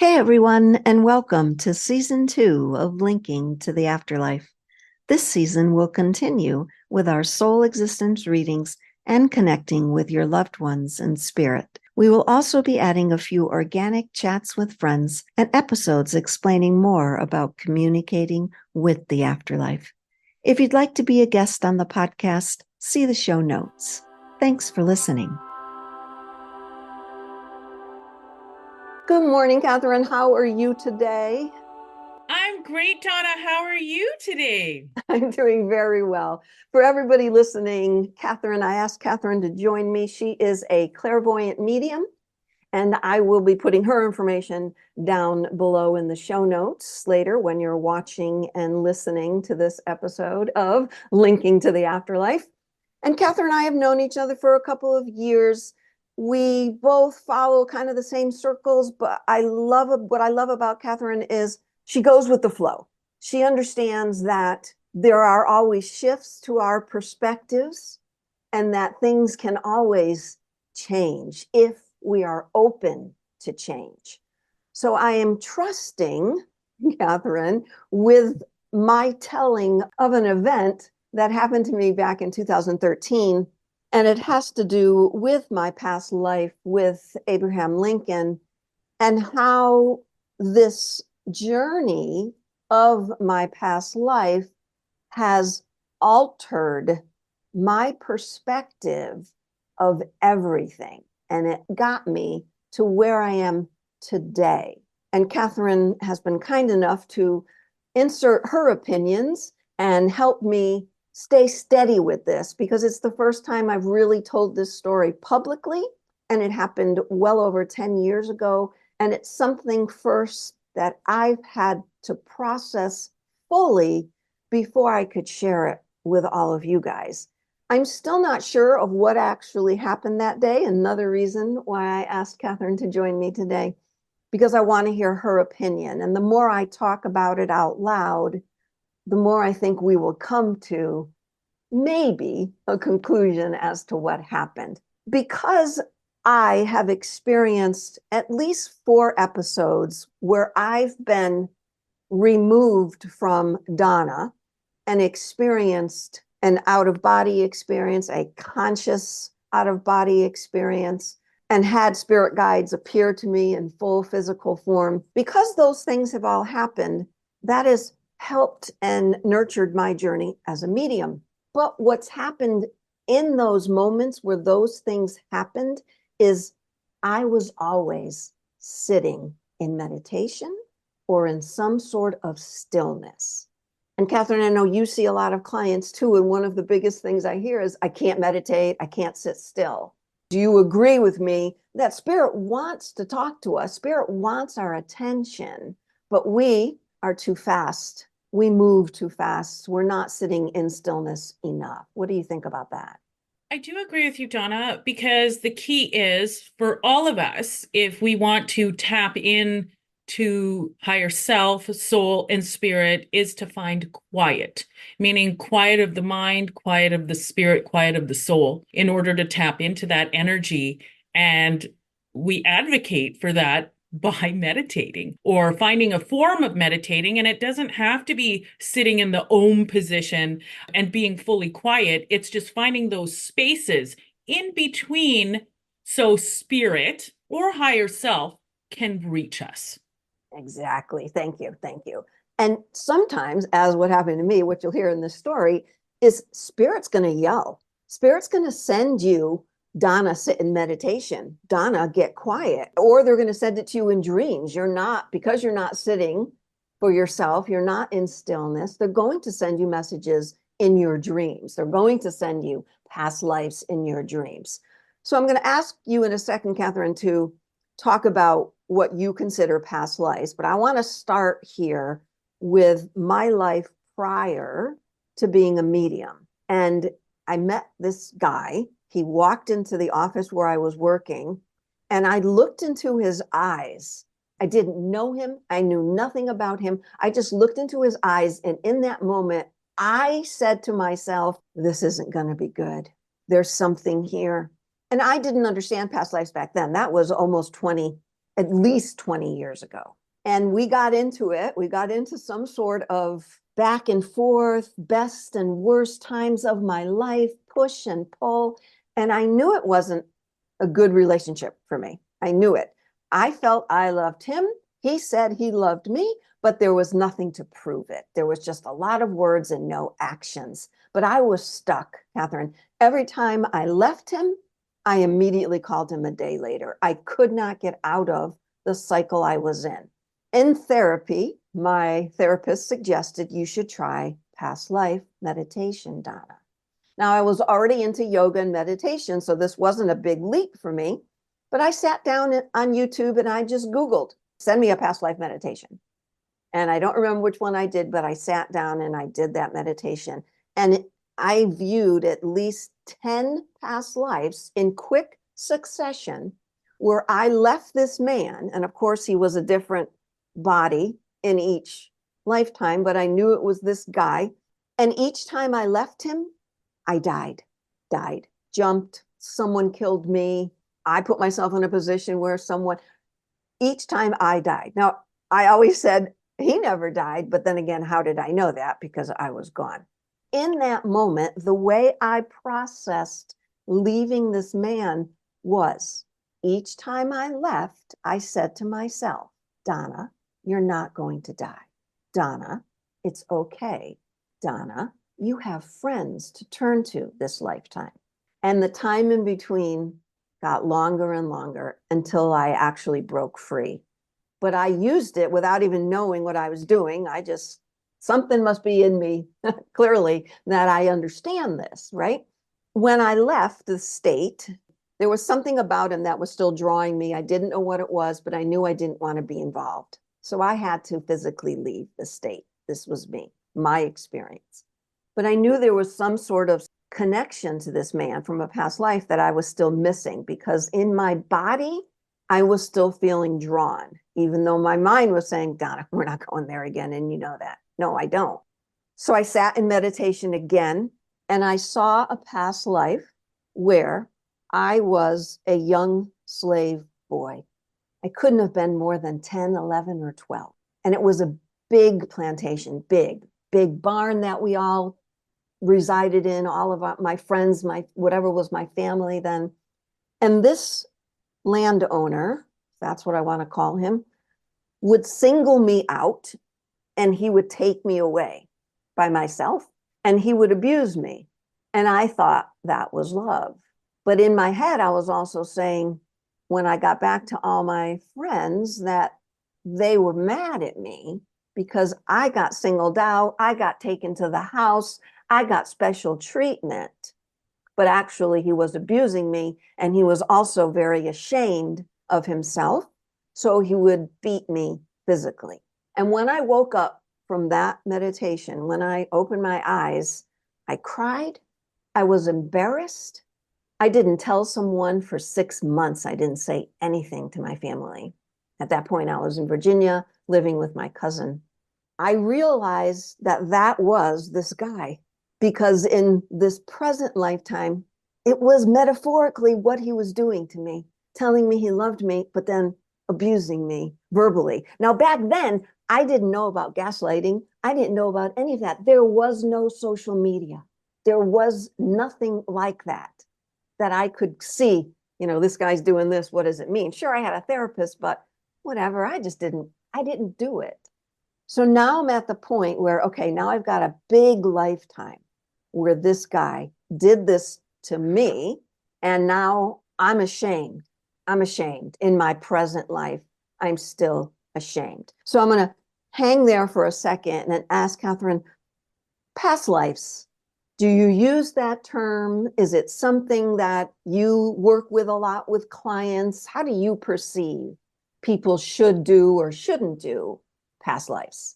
Hey everyone, and welcome to Season 2 of Linking to the Afterlife. This season will continue with our soul existence readings and connecting with your loved ones in spirit. We will also be adding a few organic chats with friends and episodes explaining more about communicating with the afterlife. If you'd like to be a guest on the podcast, see the show notes. Thanks for listening. Good morning, Katherien. How are you today? I'm great, Donna. How are you today? I'm doing very well. For everybody listening, Katherien, I asked Katherien to join me. She is a clairvoyant medium, and I will be putting her information down below in the show notes later when you're watching and listening to this episode of Linking to the Afterlife. And Katherien and I have known each other for a couple of years. We both follow kind of the same circles, but what I love about Katherien is she goes with the flow. She understands that there are always shifts to our perspectives and that things can always change if we are open to change. So I am trusting Katherien with my telling of an event that happened to me back in 2013. And it has to do with my past life with Abraham Lincoln and how this journey of my past life has altered my perspective of everything. And it got me to where I am today. And Katherien has been kind enough to insert her opinions and help me stay steady with this, because it's the first time I've really told this story publicly. And it happened well over 10 years ago. And it's something first that I've had to process fully before I could share it with all of you guys. I'm still not sure of what actually happened that day. Another reason why I asked Katherien to join me today, because I want to hear her opinion. And the more I talk about it out loud, the more I think we will come to maybe a conclusion as to what happened. Because I have experienced at least 4 episodes where I've been removed from Donna and experienced an out-of-body experience, a conscious out-of-body experience, and had spirit guides appear to me in full physical form. Because those things have all happened, that has helped and nurtured my journey as a medium. But what's happened in those moments where those things happened is I was always sitting in meditation or in some sort of stillness. And Katherien, I know you see a lot of clients too, and one of the biggest things I hear is, I can't meditate, I can't sit still. Do you agree with me that Spirit wants to talk to us? Spirit wants our attention, but we are too fast. We move too fast. We're not sitting in stillness enough. What do you think about that? I do agree with you, Donna, because the key is for all of us, if we want to tap in to higher self, soul, and spirit, is to find quiet, meaning quiet of the mind, quiet of the spirit, quiet of the soul, in order to tap into that energy. And we advocate for that by meditating or finding a form of meditating. And it doesn't have to be sitting in the Om position and being fully quiet. It's just finding those spaces in between so spirit or higher self can reach us. Exactly. Thank you. Thank you. And sometimes, as what happened to me, what you'll hear in this story, is Spirit's going to yell. Spirit's going to send you, Donna, sit in meditation. Donna, get quiet. Or they're going to send it to you in dreams. Because you're not sitting for yourself, you're not in stillness. They're going to send you messages in your dreams. They're going to send you past lives in your dreams. So I'm going to ask you in a second, Katherien, to talk about what you consider past lives. But I want to start here with my life prior to being a medium. And I met this guy. He walked into the office where I was working, and I looked into his eyes. I didn't know him. I knew nothing about him. I just looked into his eyes. And in that moment, I said to myself, this isn't going to be good. There's something here. And I didn't understand past lives back then. That was almost 20 at least 20 years ago. And we got into it. We got into some sort of back and forth, best and worst times of my life, push and pull. And I knew it wasn't a good relationship for me. I knew it. I felt I loved him. He said he loved me, but there was nothing to prove it. There was just a lot of words and no actions. But I was stuck, Katherien. Every time I left him, I immediately called him a day later. I could not get out of the cycle I was in. In therapy, my therapist suggested you should try past life meditation, Donna. Now, I was already into yoga and meditation, so this wasn't a big leap for me. But I sat down on YouTube and I just Googled, send me a past life meditation. And I don't remember which one I did, but I sat down and I did that meditation. And I viewed at least 10 past lives in quick succession where I left this man. And of course, he was a different body in each lifetime, but I knew it was this guy. And each time I left him, I died, jumped, someone killed me. I put myself in a position where each time I died. Now, I always said he never died, but then again, how did I know that? Because I was gone. In that moment, the way I processed leaving this man was each time I left, I said to myself, Donna, you're not going to die. Donna, it's okay. Donna, you have friends to turn to this lifetime. And the time in between got longer and longer until I actually broke free. But I used it without even knowing what I was doing. Something must be in me, clearly, that I understand this, right? When I left the state, there was something about him that was still drawing me. I didn't know what it was, but I knew I didn't want to be involved. So I had to physically leave the state. This was me, my experience. But I knew there was some sort of connection to this man from a past life that I was still missing, because in my body, I was still feeling drawn, even though my mind was saying, Donna, we're not going there again. And you know that. No, I don't. So I sat in meditation again, and I saw a past life where I was a young slave boy. I couldn't have been more than 10, 11, or 12. And it was a big plantation, big barn that we all resided in, all of my friends, whatever was my family then. And this landowner, that's what I want to call him, would single me out, and he would take me away by myself, and he would abuse me. And I thought that was love. But in my head, I was also saying, when I got back to all my friends, that they were mad at me because I got singled out, I got taken to the house, I got special treatment. But actually, he was abusing me, and he was also very ashamed of himself. So he would beat me physically. And when I woke up from that meditation, when I opened my eyes, I cried. I was embarrassed. I didn't tell someone for 6 months. I didn't say anything to my family. At that point, I was in Virginia living with my cousin. I realized that that was this guy, because in this present lifetime, it was metaphorically what he was doing to me, telling me he loved me, but then abusing me verbally. Now, back then, I didn't know about gaslighting. I didn't know about any of that. There was no social media. There was nothing like that I could see, this guy's doing this. What does it mean? Sure, I had a therapist, but whatever. I didn't do it. So now I'm at the point where, okay, now I've got a big lifetime where this guy did this to me. And now I'm ashamed. I'm ashamed. In my present life, I'm still ashamed. So I'm going to hang there for a second and ask Katherien, past lives, do you use that term? Is it something that you work with a lot with clients? How do you perceive people should do or shouldn't do past lives?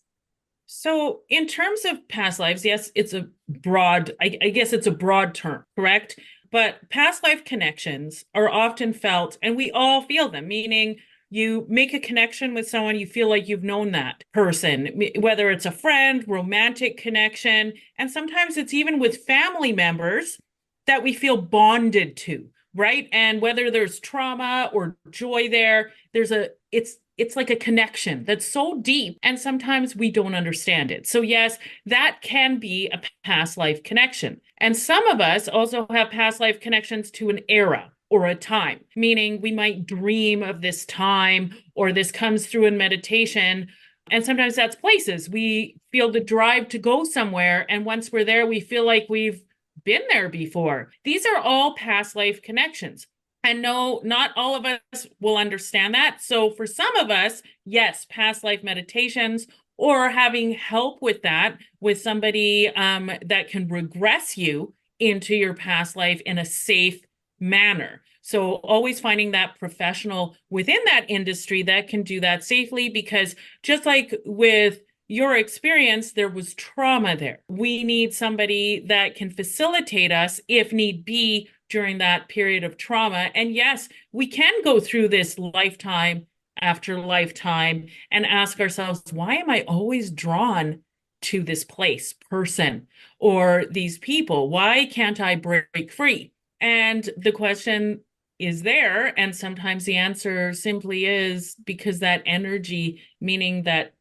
So in terms of past lives, yes, it's a broad, I guess it's a broad term, correct? But past life connections are often felt, and we all feel them, meaning you make a connection with someone, you feel like you've known that person, whether it's a friend, romantic connection, and sometimes it's even with family members that we feel bonded to, right? And whether there's trauma or joy there's a it's like a connection that's so deep, and sometimes we don't understand it. So yes, that can be a past life connection. And some of us also have past life connections to an era or a time, meaning we might dream of this time, or this comes through in meditation. And sometimes that's places we feel the drive to go somewhere, and once we're there, we feel like we've been there before. These are all past life connections. And no, not all of us will understand that. So for some of us, yes, past life meditations, or having help with that with somebody that can regress you into your past life in a safe manner. So always finding that professional within that industry that can do that safely, because just like with your experience, there was trauma there. We need somebody that can facilitate us if need be during that period of trauma. And yes, we can go through this lifetime after lifetime and ask ourselves, why am I always drawn to this place, person, or these people? Why can't I break free? And the question is there. And sometimes the answer simply is because that energy, meaning that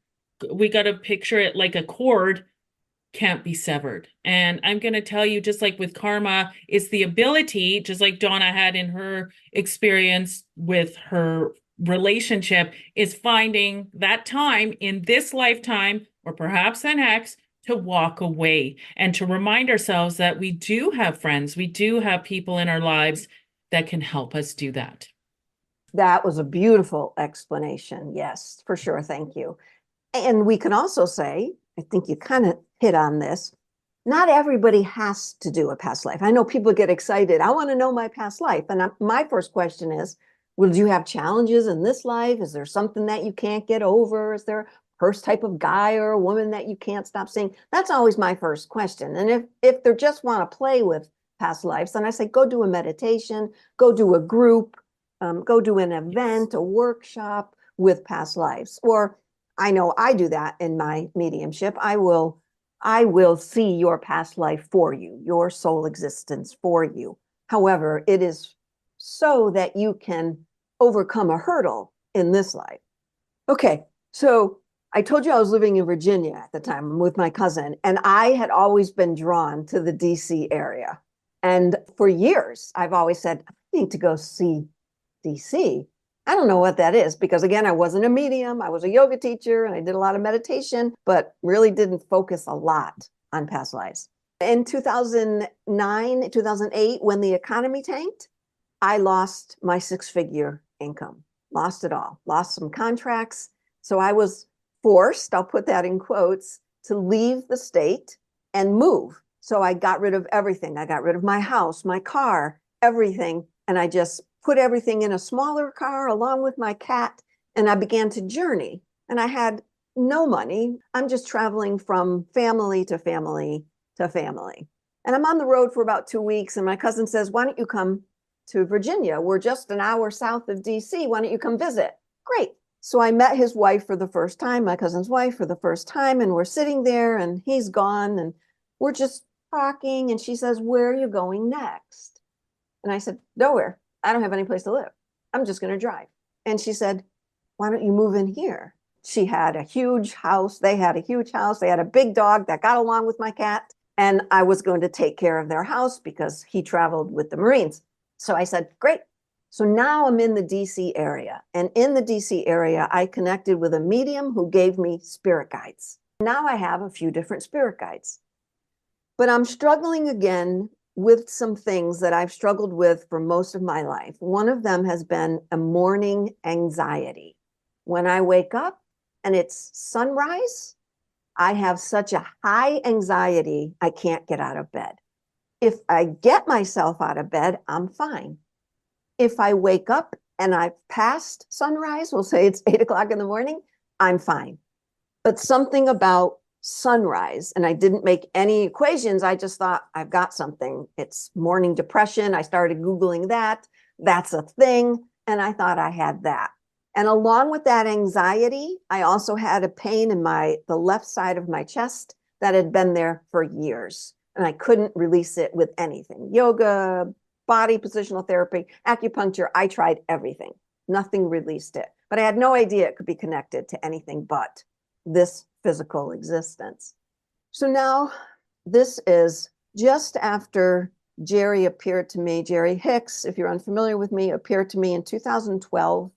we got to picture it like a cord, can't be severed. And I'm going to tell you, just like with karma, it's the ability, just like Donna had in her experience with her relationship, is finding that time in this lifetime or perhaps the next to walk away and to remind ourselves that we do have friends, we do have people in our lives that can help us do that. That was a beautiful explanation. Yes, for sure. Thank you. And we can also say, I think you kind of hit on this, not everybody has to do a past life. I know people get excited. I want to know my past life. And my first question is, well, do you have challenges in this life? Is there something that you can't get over? Is there a first type of guy or a woman that you can't stop seeing? That's always my first question. And if they just want to play with past lives, then I say, go do a meditation, go do a group, go do an event, a workshop with past lives. Or I know I do that in my mediumship. I will see your past life for you, your soul existence for you. However, it is so that you can overcome a hurdle in this life. Okay, so I told you I was living in Virginia at the time with my cousin, and I had always been drawn to the DC area. And for years, I've always said, I need to go see DC. I don't know what that is because, again, I wasn't a medium. I was a yoga teacher and I did a lot of meditation, but really didn't focus a lot on past lives. In 2009, 2008, when the economy tanked, I lost my six-figure income, lost it all, lost some contracts. So I was forced, I'll put that in quotes, to leave the state and move. So I got rid of everything. I got rid of my house, my car, everything. And I just put everything in a smaller car along with my cat, and I began to journey. And I had no money. I'm just traveling from family to family to family. And I'm on the road for about 2 weeks. And my cousin says, why don't you come to Virginia? We're just an hour south of DC. Why don't you come visit? Great. So I met his wife for the first time, my cousin's wife for the first time. And we're sitting there and he's gone and we're just talking. And she says, where are you going next? And I said, nowhere. I don't have any place to live. I'm just going to drive. And she said, why don't you move in here? She had a huge house. They had a huge house. They had a big dog that got along with my cat. And I was going to take care of their house because he traveled with the Marines. So I said, great. So now I'm in the DC area. And in the DC area, I connected with a medium who gave me spirit guides. Now I have a few different spirit guides. But I'm struggling again with some things that I've struggled with for most of my life. One of them has been a morning anxiety. When I wake up and it's sunrise, I have such a high anxiety, I can't get out of bed. If I get myself out of bed, I'm fine. If I wake up and I've passed sunrise, we'll say it's 8 o'clock in the morning, I'm fine. But something about sunrise, and I didn't make any equations. I just thought, I've got something. It's morning depression. I started Googling that. That's a thing. And I thought I had that. And along with that anxiety, I also had a pain in the left side of my chest that had been there for years. And I couldn't release it with anything. Yoga, body positional therapy, acupuncture. I tried everything. Nothing released it. but I had no idea it could be connected to anything but this physical existence. So now this is just after Jerry appeared to me. Jerry Hicks, if you're unfamiliar with me, appeared to me in 2012.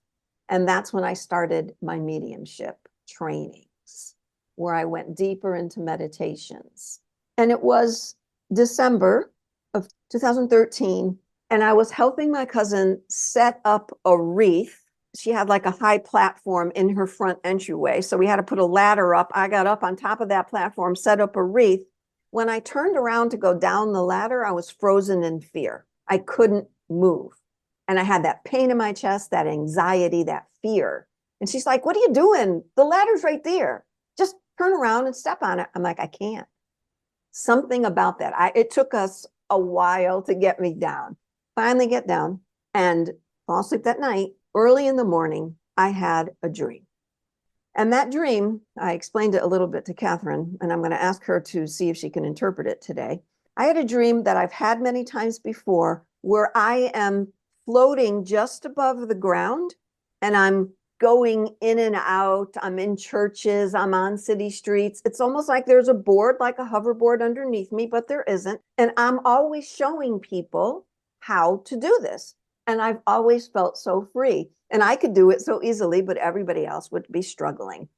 And that's when I started my mediumship trainings, where I went deeper into meditations. And it was December of 2013. And I was helping my cousin set up a wreath. She had like a high platform in her front entryway. So we had to put a ladder up. I got up on top of that platform, set up a wreath. When I turned around to go down the ladder, I was frozen in fear. I couldn't move. And I had that pain in my chest, that anxiety, that fear. And she's like, what are you doing? The ladder's right there. Just turn around and step on it. I'm like, I can't. Something about that. It took us a while to get me down. Finally get down and fall asleep that night. Early in the morning, I had a dream. And that dream, I explained it a little bit to Katherien, and I'm going to ask her to see if she can interpret it today. I had a dream that I've had many times before where I am floating just above the ground and I'm going in and out. I'm in churches, I'm on city streets. It's almost like there's a board, like a hoverboard underneath me, but there isn't. And I'm always showing people how to do this. And I've always felt so free. And I could do it so easily, but everybody else would be struggling.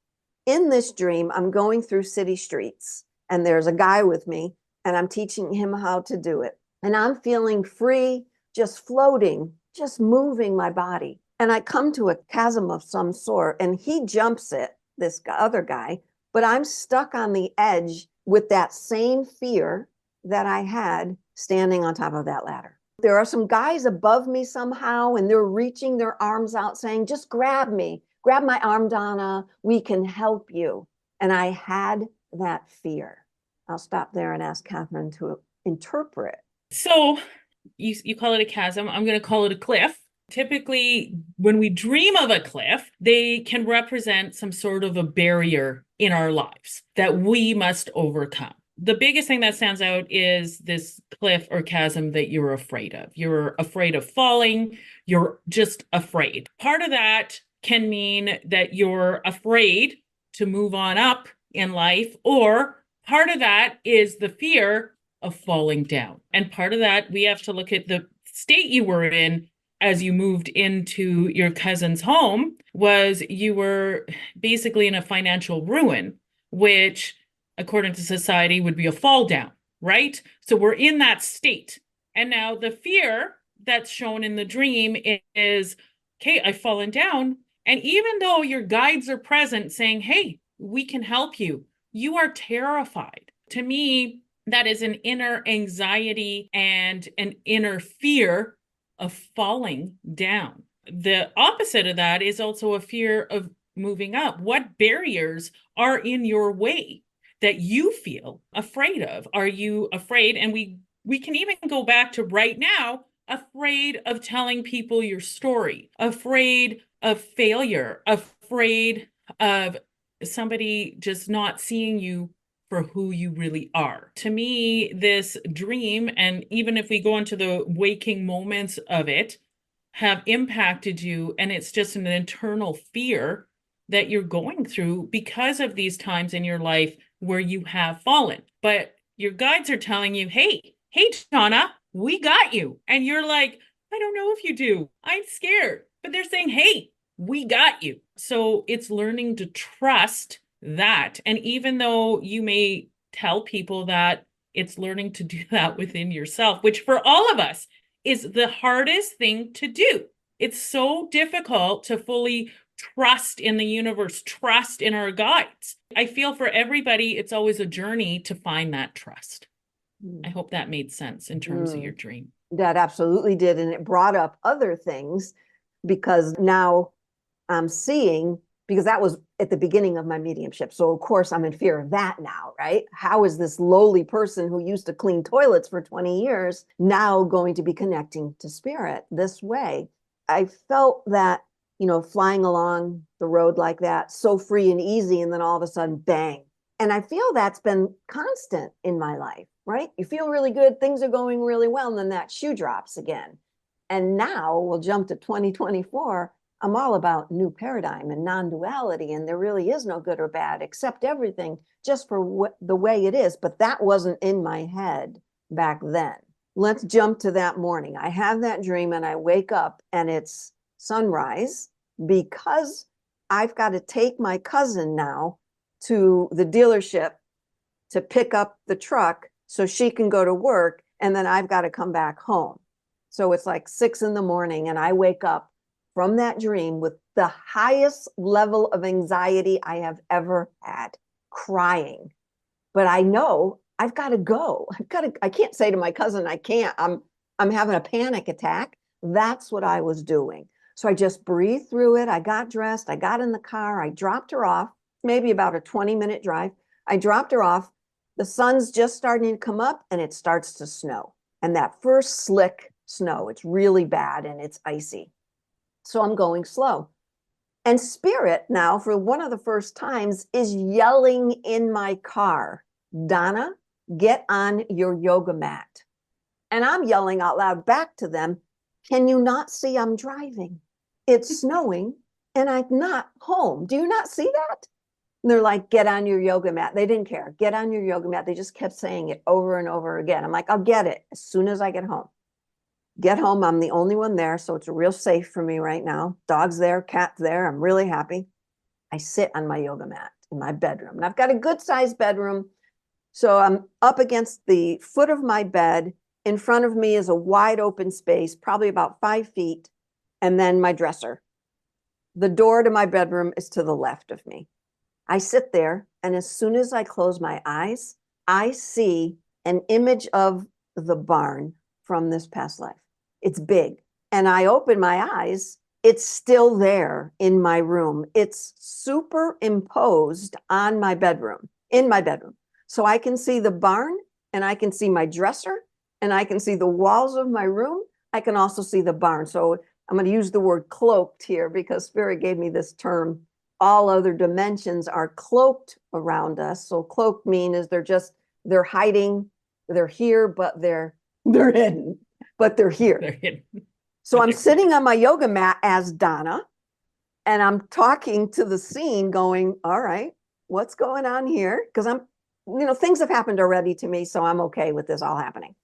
In this dream, I'm going through city streets and there's a guy with me and I'm teaching him how to do it. And I'm feeling free, just floating, just moving my body. And I come to a chasm of some sort and he jumps it, this other guy, but I'm stuck on the edge with that same fear that I had standing on top of that ladder. There are some guys above me somehow, and they're reaching their arms out saying, just grab me, grab my arm, Donna, we can help you. And I had that fear. I'll stop there and ask Katherien to interpret. So you call it a chasm. I'm going to call it a cliff. Typically, when we dream of a cliff, they can represent some sort of a barrier in our lives that we must overcome. The biggest thing that stands out is this cliff or chasm that you're afraid of. You're afraid of falling. You're just afraid. Part of that can mean that you're afraid to move on up in life, or part of that is the fear of falling down. And part of that, we have to look at the state you were in as you moved into your cousin's home, was you were basically in a financial ruin, which according to society would be a fall down, right? So we're in that state. And now the fear that's shown in the dream is, okay, I've fallen down. And even though your guides are present saying, hey, we can help you, you are terrified. To me, that is an inner anxiety and an inner fear of falling down. The opposite of that is also a fear of moving up. What barriers are in your way that you feel afraid of? Are you afraid? And we can even go back to right now, afraid of telling people your story, afraid of failure, afraid of somebody just not seeing you for who you really are. To me, this dream, and even if we go into the waking moments of it, have impacted you, and it's just an internal fear that you're going through because of these times in your life where you have fallen. But your guides are telling you, hey, Donna, we got you. And you're like, I don't know if you do. I'm scared. But they're saying, hey, we got you. So it's learning to trust that. And even though you may tell people that, it's learning to do that within yourself, which for all of us is the hardest thing to do. It's so difficult to fully trust in the universe, trust in our guides. I feel for everybody, it's always a journey to find that trust. I hope that made sense in terms of your dream. That absolutely did. And it brought up other things because now I'm seeing, because that was at the beginning of my mediumship. So of course I'm in fear of that now, right? How is this lowly person who used to clean toilets for 20 years now going to be connecting to spirit this way? I felt that, flying along the road like that, so free and easy, and then all of a sudden, bang. And I feel that's been constant in my life, right? You feel really good, things are going really well, and then that shoe drops again. And now we'll jump to 2024. I'm all about new paradigm and non-duality, and there really is no good or bad, accept everything just for the way it is. But that wasn't in my head back then. Let's jump to that morning. I have that dream and I wake up and it's sunrise because I've got to take my cousin now to the dealership to pick up the truck so she can go to work, and then I've got to come back home. So it's like 6 a.m. and I wake up from that dream with the highest level of anxiety I have ever had, crying. But I know I've got to go. I can't say to my cousin, I can't, I'm having a panic attack. That's what I was doing. So I just breathed through it. I got dressed. I got in the car. I dropped her off, maybe about a 20-minute drive. I dropped her off. The sun's just starting to come up and it starts to snow. And that first slick snow, it's really bad and it's icy. So I'm going slow. And Spirit now, for one of the first times, is yelling in my car, Donna, get on your yoga mat. And I'm yelling out loud back to them, can you not see I'm driving? It's snowing and I'm not home. Do you not see that? And they're like, get on your yoga mat. They didn't care. Get on your yoga mat. They just kept saying it over and over again. I'm like, I'll get it as soon as I get home. Get home. I'm the only one there. So it's real safe for me right now. Dog's there, cat's there. I'm really happy. I sit on my yoga mat in my bedroom. And I've got a good sized bedroom. So I'm up against the foot of my bed. In front of me is a wide open space, probably about 5 feet. And then my dresser. The door to my bedroom is to the left of me. I sit there, and as soon as I close my eyes, I see an image of the barn from this past life. It's big. And I open my eyes, it's still there in my room. It's superimposed on my bedroom, in my bedroom. So I can see the barn, and I can see my dresser, and I can see the walls of my room. I can also see the barn. So I'm going to use the word cloaked here because Spirit gave me this term. All other dimensions are cloaked around us. So cloaked means they're hiding, they're here, but they're hidden, but they're here. They're hidden. So I'm sitting on my yoga mat as Donna, and I'm talking to the scene going, all right, what's going on here? Because things have happened already to me, so I'm okay with this all happening.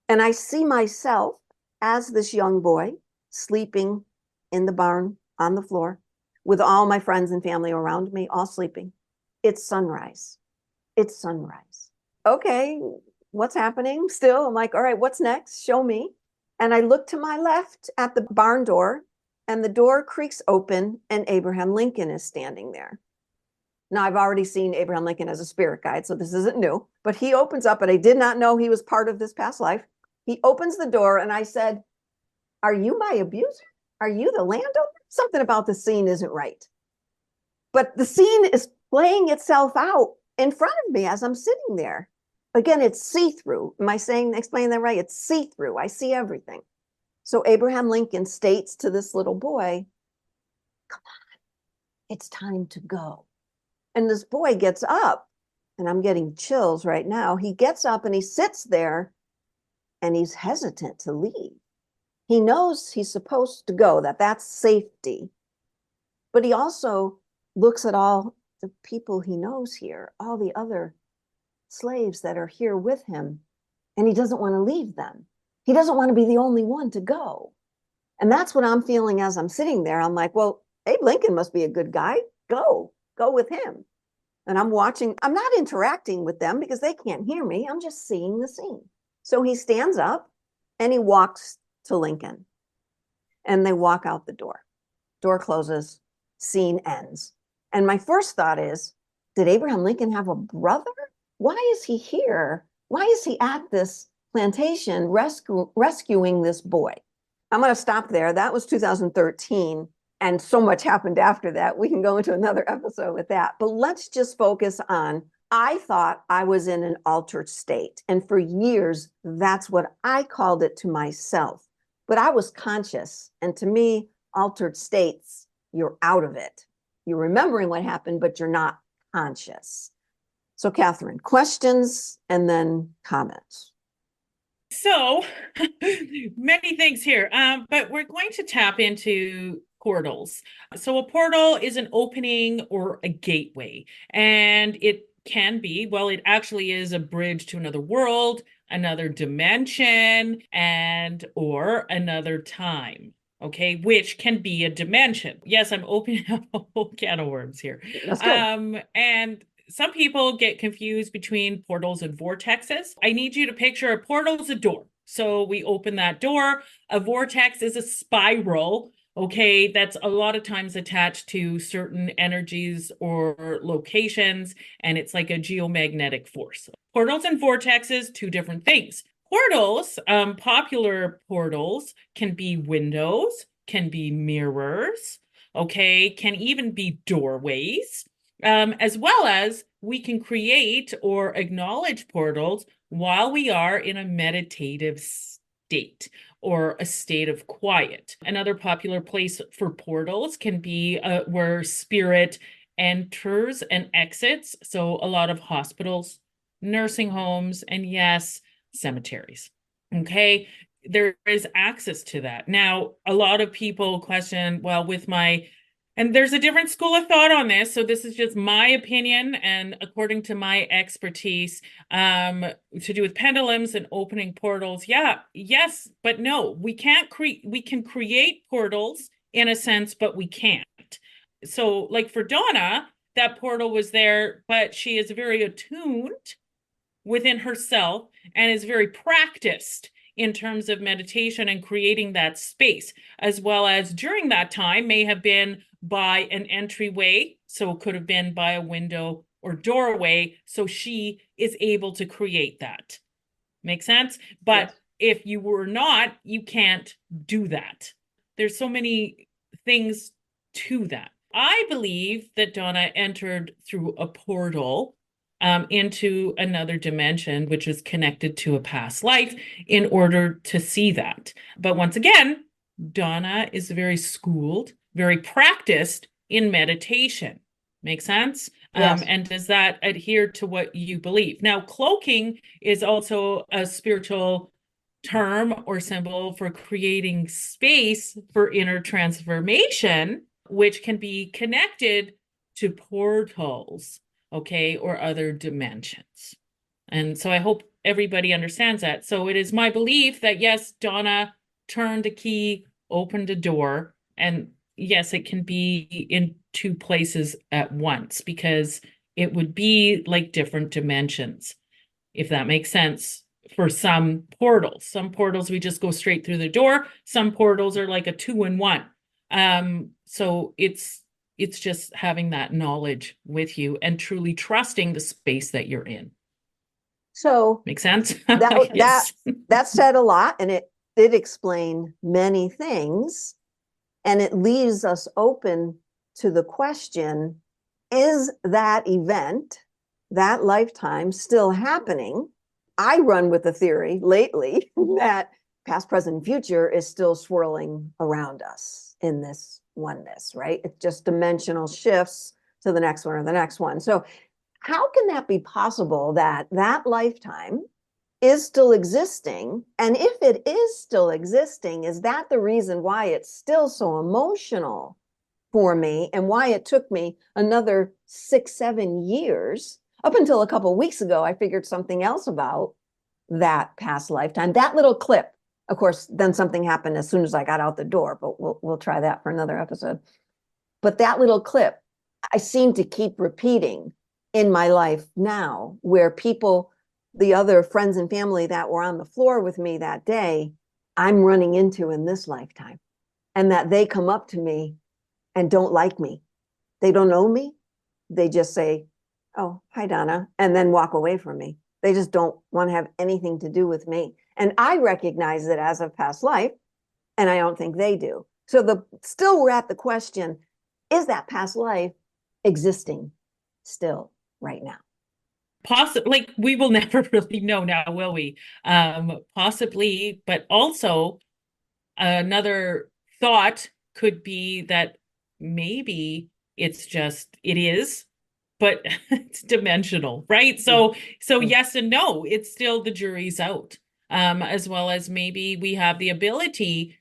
And I see myself as this young boy sleeping in the barn on the floor, with all my friends and family around me, all sleeping. It's sunrise. It's sunrise. Okay, what's happening still? I'm like, all right, what's next? Show me. And I look to my left at the barn door, and the door creaks open, and Abraham Lincoln is standing there. Now, I've already seen Abraham Lincoln as a spirit guide, so this isn't new, but he opens up, and I did not know he was part of this past life. He opens the door, and I said, are you my abuser? Are you the landowner? Something about the scene isn't right. But the scene is playing itself out in front of me as I'm sitting there. Again, it's see-through. Am I explaining that right? It's see-through. I see everything. So Abraham Lincoln states to this little boy, come on, it's time to go. And this boy gets up, and I'm getting chills right now. He gets up and he sits there, and he's hesitant to leave. He knows he's supposed to go, that's safety. But he also looks at all the people he knows here, all the other slaves that are here with him, and he doesn't want to leave them. He doesn't want to be the only one to go. And that's what I'm feeling as I'm sitting there. I'm like, well, Abe Lincoln must be a good guy. Go with him. And I'm watching, I'm not interacting with them because they can't hear me. I'm just seeing the scene. So he stands up and he walks to Lincoln, and they walk out the door. Door closes, scene ends. And my first thought is, did Abraham Lincoln have a brother? Why is he here? Why is he at this plantation rescuing this boy? I'm going to stop there. That was 2013, and so much happened after that. We can go into another episode with that. But let's just focus on, I thought I was in an altered state. And for years, that's what I called it to myself. But I was conscious. And to me, altered states, you're out of it. You're remembering what happened, but you're not conscious. So Katherien, questions and then comments. So many things here, but we're going to tap into portals. So a portal is an opening or a gateway, and it can be, well, it actually is a bridge to another world, another dimension, and or another time. Okay, which can be a dimension. Yes, I'm opening up a whole can of worms here. That's good. And some people get confused between portals and vortexes. I need you to picture a portal is a door. So we open that door. A vortex is a spiral, okay, that's a lot of times attached to certain energies or locations, and it's like a geomagnetic force. Portals and vortexes, two different things. Portals, popular portals can be windows, can be mirrors, okay, can even be doorways, as well as we can create or acknowledge portals while we are in a meditative state or a state of quiet. Another popular place for portals can be where spirit enters and exits. So a lot of hospitals, nursing homes, and yes, cemeteries. Okay, there is access to that. Now, a lot of people question, well, and there's a different school of thought on this. So this is just my opinion and according to my expertise, to do with pendulums and opening portals. Yeah, yes, but no, we can create portals in a sense, but we can't. So like for Donna, that portal was there, but she is very attuned within herself and is very practiced in terms of meditation and creating that space, as well as during that time may have been by an entryway. So it could have been by a window or doorway. So she is able to create that. Make sense? But Yes. if you were not, you can't do that. There's so many things to that. I believe that Donna entered through a portal into another dimension, which is connected to a past life in order to see that. But once again, Donna is very schooled, very practiced in meditation. Make sense? Yes. And does that adhere to what you believe? Now, cloaking is also a spiritual term or symbol for creating space for inner transformation, which can be connected to portals, okay, or other dimensions. And so I hope everybody understands that. So it is my belief that yes, Donna turned a key, opened a door, and yes, it can be in two places at once because it would be like different dimensions, if that makes sense. For some portals we just go straight through the door. Some portals are like a 2-in-1. So it's just having that knowledge with you and truly trusting the space that you're in. So Make sense? that Yes. that said a lot, and it did explain many things, and it leaves us open to the question, is that event, that lifetime, still happening? I run with the theory lately that past, present, and future is still swirling around us in this oneness, right? It's just dimensional shifts to the next one or the next one. So how can that be possible that that lifetime is still existing? And if it is still existing, is that the reason why it's still so emotional for me and why it took me another 6-7 years? Up until a couple of weeks ago, I figured something else about that past lifetime. That little clip, of course, then something happened as soon as I got out the door, but we'll try that for another episode. But that little clip, I seem to keep repeating in my life now, where people, the other friends and family that were on the floor with me that day, I'm running into in this lifetime, and that they come up to me and don't like me. They don't know me. They just say, "Oh, hi, Donna," and then walk away from me. They just don't want to have anything to do with me. And I recognize it as a past life, and I don't think they do. So still we're at the question, is that past life existing still right now? Possibly, like we will never really know now, will we? Possibly, but also another thought could be that maybe it is, but it's dimensional, right? So yes and no, it's still the jury's out. As well as maybe we have the ability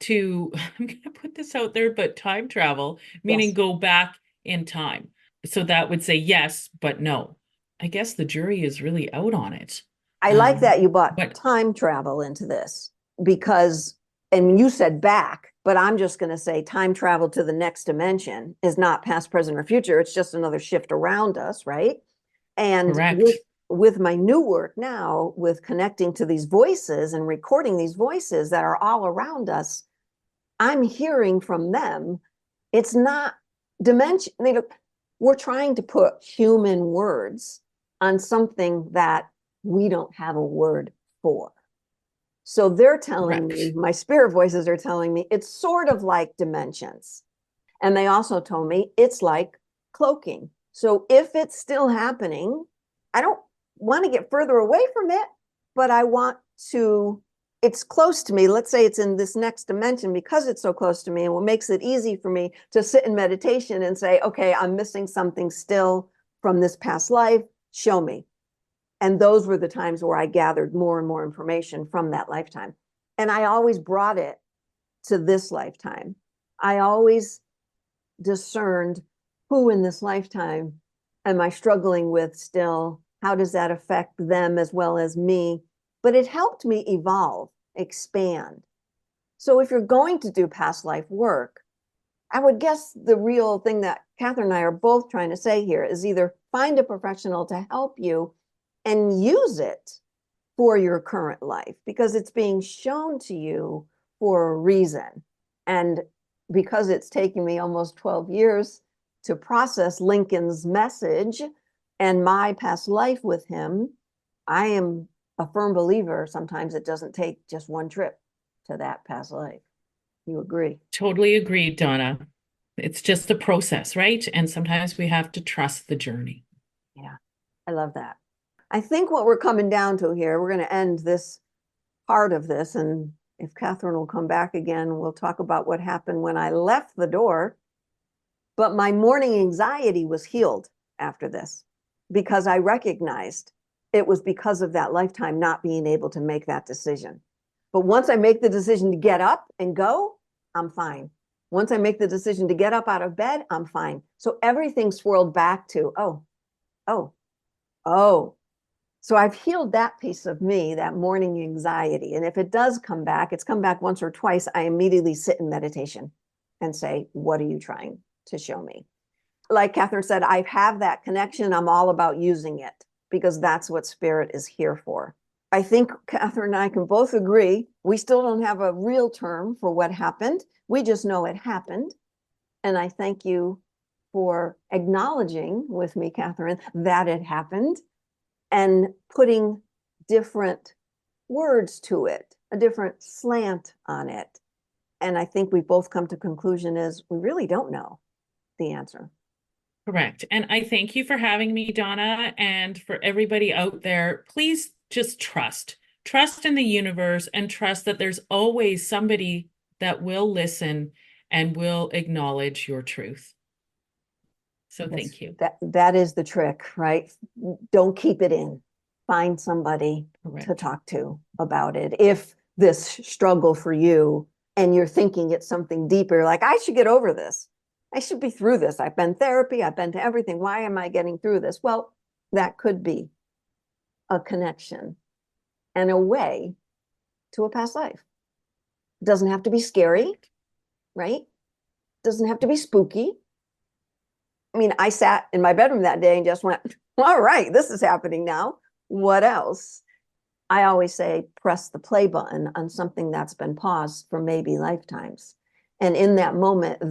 to, I'm going to put this out there, but time travel, meaning Yes. go back in time. So that would say yes, but no. I guess the jury is really out on it. I like that you brought But time travel into this because, and you said back, but I'm just going to say time travel to the next dimension is not past, present, or future. It's just another shift around us, right? And correct. with my new work now, with connecting to these voices and recording these voices that are all around us, I'm hearing from them. It's not dimension. We're trying to put human words on something that we don't have a word for. So they're telling Correct. me, my spirit voices are telling me, it's sort of like dimensions. And they also told me it's like cloaking. So if it's still happening, I don't want to get further away from it, but I want to, it's close to me. Let's say it's in this next dimension because it's so close to me, and what makes it easy for me to sit in meditation and say, okay, I'm missing something still from this past life. Show me. And those were the times where I gathered more and more information from that lifetime. And I always brought it to this lifetime. I always discerned who in this lifetime am I struggling with still? How does that affect them as well as me? But it helped me evolve, expand. So if you're going to do past life work, I would guess the real thing that Katherien and I are both trying to say here is either find a professional to help you and use it for your current life because it's being shown to you for a reason. And because it's taken me almost 12 years to process Lincoln's message and my past life with him, I am a firm believer sometimes it doesn't take just one trip to that past life. You agree? Totally agreed, Donna. It's just a process, right? And sometimes we have to trust the journey. Yeah, I love that. I think what we're coming down to here, we're going to end this part of this. And if Katherien will come back again, we'll talk about what happened when I left the door. But my morning anxiety was healed after this because I recognized it was because of that lifetime not being able to make that decision. But once I make the decision to get up and go, I'm fine. Once I make the decision to get up out of bed, I'm fine. So everything swirled back to, oh. So I've healed that piece of me, that morning anxiety. And if it does come back, it's come back once or twice, I immediately sit in meditation and say, what are you trying to show me? Like Katherien said, I have that connection. I'm all about using it because that's what spirit is here for. I think Katherien and I can both agree, we still don't have a real term for what happened. We just know it happened. And I thank you for acknowledging with me, Katherien, that it happened and putting different words to it, a different slant on it. And I think we both come to conclusion is we really don't know the answer. Correct. And I thank you for having me, Donna, and for everybody out there, please just trust. Trust in the universe and trust that there's always somebody that will listen and will acknowledge your truth. So Yes, thank you. That is the trick, right? Don't keep it in. Find somebody Correct. to talk to about it. If this struggle for you and you're thinking it's something deeper, like I should get over this. I should be through this. I've been therapy. I've been to everything. Why am I getting through this? Well, that could be a connection and a way to a past life. It doesn't have to be scary, right? It doesn't have to be spooky. I mean, I sat in my bedroom that day and just went, all right, this is happening now. What else? I always say, press the play button on something that's been paused for maybe lifetimes. And in that moment,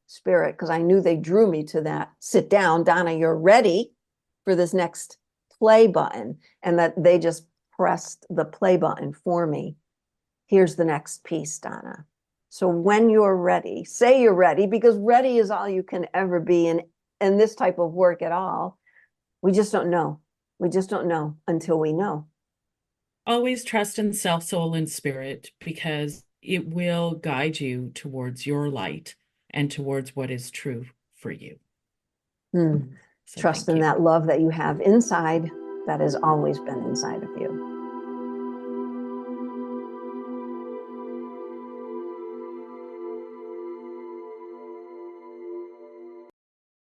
spirit, because I knew they drew me to that, sit down, Donna, you're ready for this next play button. And that they just pressed the play button for me. Here's the next piece, Donna. So when you're ready, say you're ready, because ready is all you can ever be in this type of work at all. We just don't know. We just don't know until we know. Always trust in self, soul, and spirit because it will guide you towards your light and towards what is true for you. So Trust in that love that you have inside that has always been inside of you.